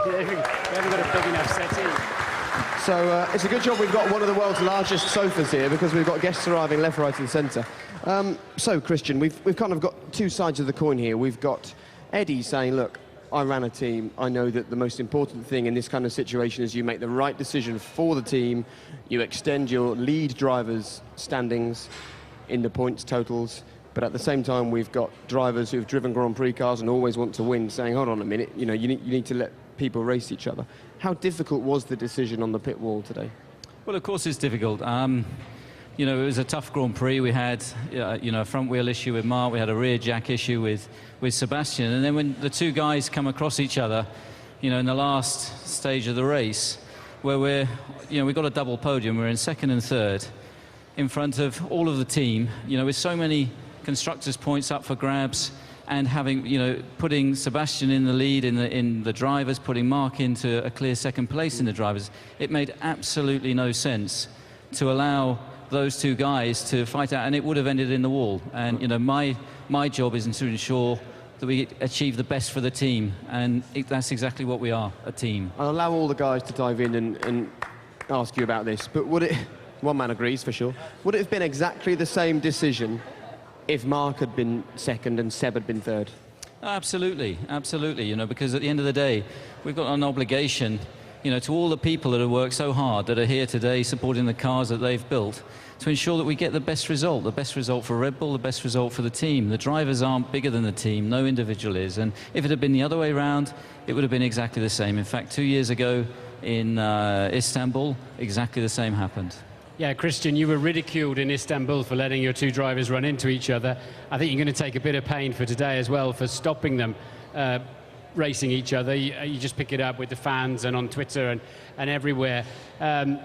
We haven't got a big enough settee. So it's a good job we've got one of the world's largest sofas here, because we've got guests arriving left, right and centre. So, Christian, we've kind of got two sides of the coin here. We've got Eddie saying, look, I ran a team. I know that the most important thing in this kind of situation is you make the right decision for the team. You extend your lead drivers' standings in the points totals. But at the same time, we've got drivers who've driven Grand Prix cars and always want to win, saying, hold on a minute, you know, you need to let people race each other. How difficult was the decision on the pit wall today? Well, of course it's difficult. You know, it was a tough Grand Prix. We had, you know, a front wheel issue with Mark. We had a rear jack issue with Sebastian. And then when the two guys come across each other, you know, in the last stage of the race, where we got a double podium. We're in second and third, in front of all of the team. You know, with so many constructors' points up for grabs, and having, you know, putting Sebastian in the lead in the drivers, putting Mark into a clear second place in the drivers, it made absolutely no sense to allow those two guys to fight out, and it would have ended in the wall. And you know, my job is to ensure that we achieve the best for the team, and that's exactly what we are, a team. I'll allow all the guys to dive in and ask you about this, but would it, one man agrees for sure, would it have been exactly the same decision if Mark had been second and Seb had been third? Absolutely, absolutely, you know, because at the end of the day, we've got an obligation, you know, to all the people that have worked so hard, that are here today supporting the cars that they've built, to ensure that we get the best result for Red Bull, the best result for the team. The drivers aren't bigger than the team, no individual is, and if it had been the other way around, it would have been exactly the same. In fact, 2 years ago in Istanbul, exactly the same happened. Yeah, Christian, you were ridiculed in Istanbul for letting your two drivers run into each other. I think you're going to take a bit of pain for today as well, for stopping them racing each other. You just pick it up with the fans and on Twitter and everywhere.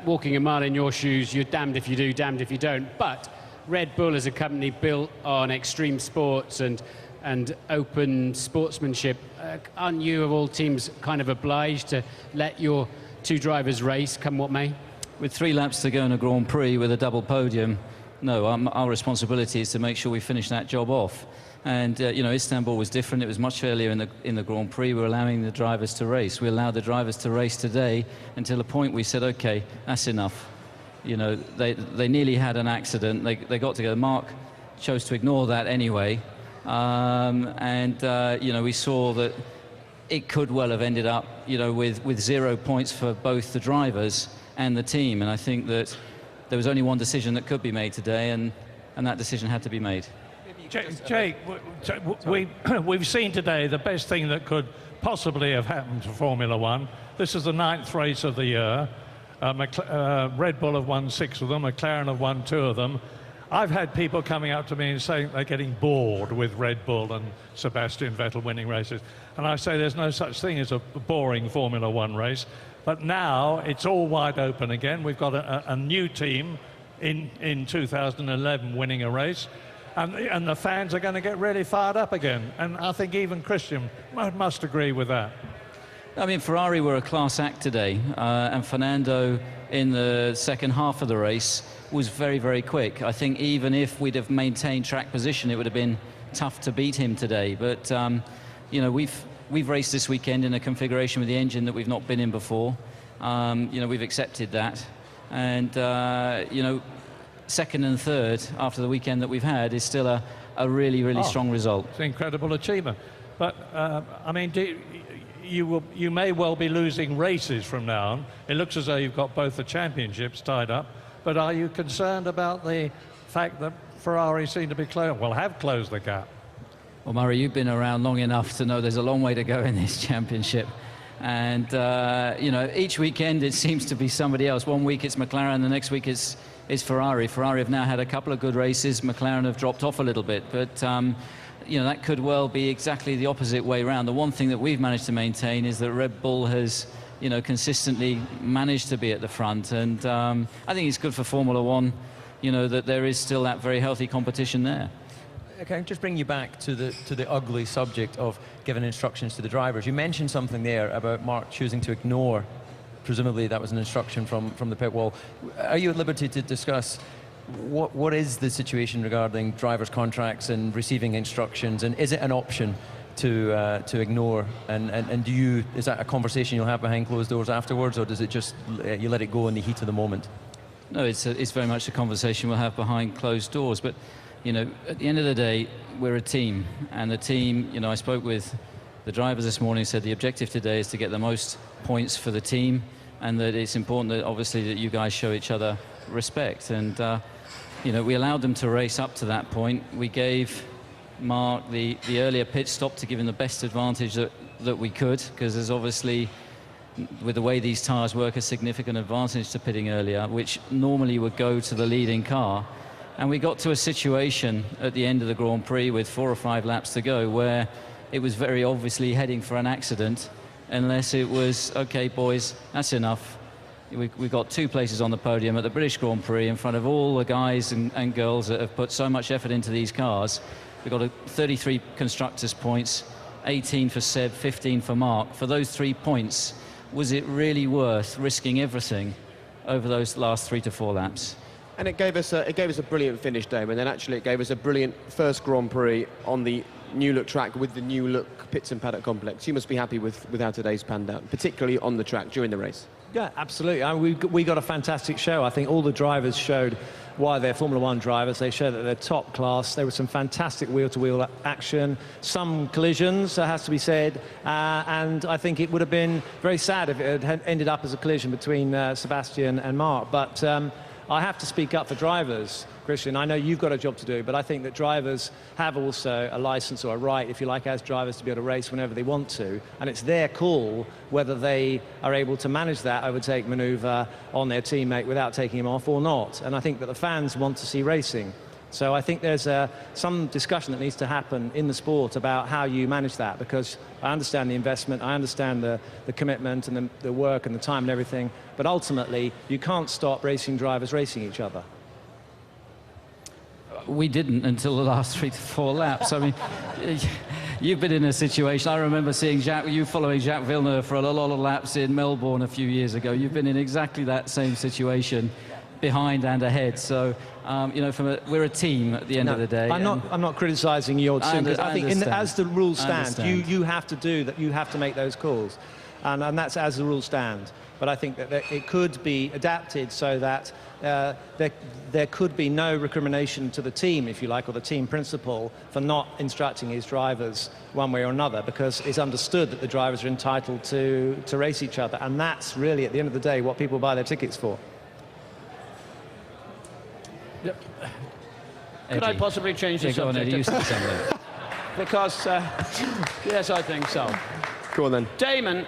Walking a mile in your shoes, you're damned if you do, damned if you don't. But Red Bull is a company built on extreme sports and open sportsmanship. Aren't you, of all teams, kind of obliged to let your two drivers race, come what may? With 3 laps to go in a Grand Prix with a double podium, no, our responsibility is to make sure we finish that job off. And you know, Istanbul was different. It was much earlier in the Grand Prix. We're allowing the drivers to race. We allowed the drivers to race today until the point we said, okay, that's enough. You know, they nearly had an accident. They got together. Mark chose to ignore that anyway. You know, we saw that it could well have ended up, you know, with 0 points for both the drivers and the team. And I think that there was only one decision that could be made today, and that decision had to be made. Jake, we've seen today the best thing that could possibly have happened to Formula One. This is the 9th race of the year. Red Bull have won 6 of them, McLaren have won 2 of them. I've had people coming up to me and saying they're getting bored with Red Bull and Sebastian Vettel winning races. And I say there's no such thing as a boring Formula One race. But now it's all wide open again. We've got a new team in 2011 winning a race. And the fans are going to get really fired up again. And I think even Christian must agree with that. I mean, Ferrari were a class act today. And Fernando, in the second half of the race, was very, very quick. I think even if we'd have maintained track position, it would have been tough to beat him today. But, you know, we've raced this weekend in a configuration with the engine that we've not been in before. You know, we've accepted that. And, you know, second and third after the weekend that we've had is still a really, really strong result. It's an incredible achievement. But, I mean, you may well be losing races from now on. It looks as though you've got both the championships tied up. But are you concerned about the fact that Ferrari seem to be have closed the gap? Well, Murray, you've been around long enough to know there's a long way to go in this championship. And, you know, each weekend it seems to be somebody else. One week it's McLaren, the next week it's Ferrari. Ferrari have now had a couple of good races. McLaren have dropped off a little bit. But, you know, that could well be exactly the opposite way around. The one thing that we've managed to maintain is that Red Bull has, you know, consistently managed to be at the front. And I think it's good for Formula One, you know, that there is still that very healthy competition there. Okay, I'll just bring you back to the ugly subject of giving instructions to the drivers. You mentioned something there about Mark choosing to ignore, presumably that was an instruction from the pit wall. Are you at liberty to discuss what is the situation regarding drivers' contracts and receiving instructions, and is it an option to ignore? And do you, is that a conversation you'll have behind closed doors afterwards, or does it just you let it go in the heat of the moment? No, it's very much a conversation we'll have behind closed doors. But, you know, at the end of the day, we're a team. And the team, you know, I spoke with the drivers this morning, said the objective today is to get the most points for the team, and that it's important that, obviously, that you guys show each other respect. And, you know, we allowed them to race up to that point. We gave Mark the earlier pit stop to give him the best advantage that we could, because there's obviously, with the way these tyres work, a significant advantage to pitting earlier, which normally would go to the leading car. And we got to a situation at the end of the Grand Prix with 4 or 5 laps to go where it was very obviously heading for an accident, unless it was, okay, boys, that's enough. We've got 2 places on the podium at the British Grand Prix in front of all the guys and girls that have put so much effort into these cars. We've got 33 constructors' points, 18 for Seb, 15 for Mark. For those 3 points, was it really worth risking everything over those last 3 to 4 laps? And it gave us a brilliant finish, Dave, and then actually it gave us a brilliant first Grand Prix on the new look track with the new look pits and paddock complex. You must be happy with how today's panned out, particularly on the track during the race. Yeah, absolutely. I mean, we got a fantastic show. I think all the drivers showed why they're Formula One drivers. They showed that they're top class. There was some fantastic wheel-to-wheel action, some collisions, that has to be said, and I think it would have been very sad if it had ended up as a collision between Sebastian and Mark. But I have to speak up for drivers, Christian. I know you've got a job to do, but I think that drivers have also a license or a right, if you like, as drivers to be able to race whenever they want to, and it's their call whether they are able to manage that overtake manoeuvre on their teammate without taking him off or not. And I think that the fans want to see racing. So I think there's some discussion that needs to happen in the sport about how you manage that, because I understand the investment, I understand the commitment and the work and the time and everything, but ultimately you can't stop racing drivers racing each other. We didn't until the last 3 to 4 laps. I mean, you've been in a situation. I remember seeing you following Jacques Villeneuve for a lot of laps in Melbourne a few years ago. You've been in exactly that same situation, behind and ahead. So, you know, we're a team at the end of the day. I'm not criticising your team, because I think as the rules stand, you have to do that. You have to make those calls, and that's as the rules stand. But I think that it could be adapted so that there could be no recrimination to the team, if you like, or the team principal for not instructing his drivers one way or another, because it's understood that the drivers are entitled to race each other, and that's really, at the end of the day, what people buy their tickets for. Yep. Could I possibly change the subject? You said something. Because, yes, I think so. Go on then. Damon,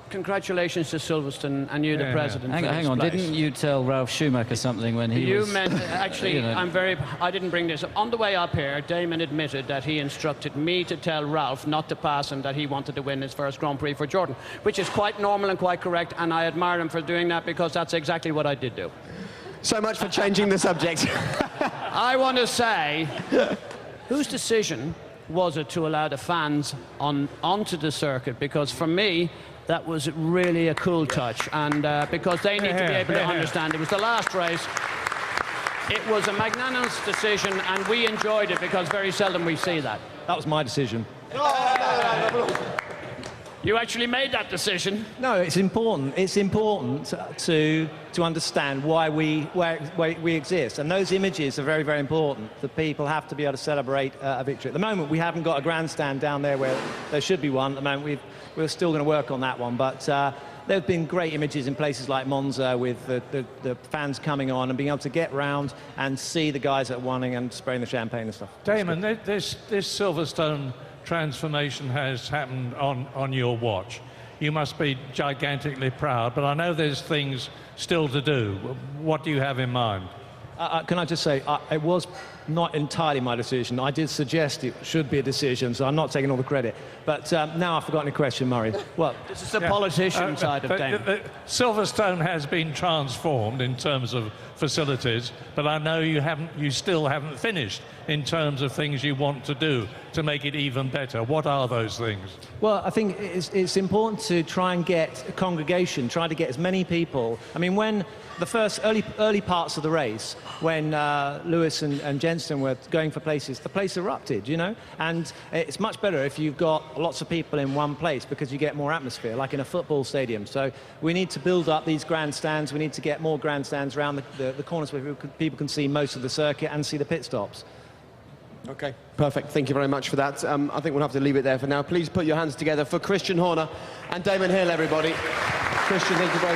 congratulations to Silverstone and you, the president. Hang on, didn't you tell Ralf Schumacher something when he was... You meant, actually, you know, I didn't bring this up. On the way up here, Damon admitted that he instructed me to tell Ralph not to pass him, that he wanted to win his first Grand Prix for Jordan, which is quite normal and quite correct, and I admire him for doing that, because that's exactly what I did do. So much for changing the subject. I want to say, whose decision was it to allow the fans onto the circuit? Because for me, that was really a cool touch, and because they need to be able to understand it was the last race. It was a magnanimous decision, and we enjoyed it, because very seldom we see that. That was my decision. You actually made that decision. No, it's important. It's important to understand why we exist, and those images are very, very important. The people have to be able to celebrate a victory. At the moment, we haven't got a grandstand down there where there should be one. At the moment, we're still going to work on that one, but there have been great images in places like Monza with the fans coming on and being able to get round and see the guys that are winning and spraying the champagne and stuff. Damon, this Silverstone transformation has happened on your watch. You must be gigantically proud, but I know there's things still to do. What do you have in mind? Can I just say, it was not entirely my decision. I did suggest it should be a decision, so I'm not taking all the credit. But now I've forgotten the question, Murray. Well, this is the politician side of Damon. Silverstone has been transformed in terms of facilities, but I know you still haven't finished in terms of things you want to do to make it even better? What are those things? Well, I think it's important to try and get a congregation, try to get as many people. I mean, when the first early parts of the race, when Lewis and Jensen were going for places, the place erupted, you know? And it's much better if you've got lots of people in one place because you get more atmosphere, like in a football stadium. So we need to build up these grandstands. We need to get more grandstands around the corners where people can see most of the circuit and see the pit stops. Okay, perfect. Thank you very much for that. I think we'll have to leave it there for now. Please put your hands together for Christian Horner and Damon Hill, everybody. Christian, thank you very much.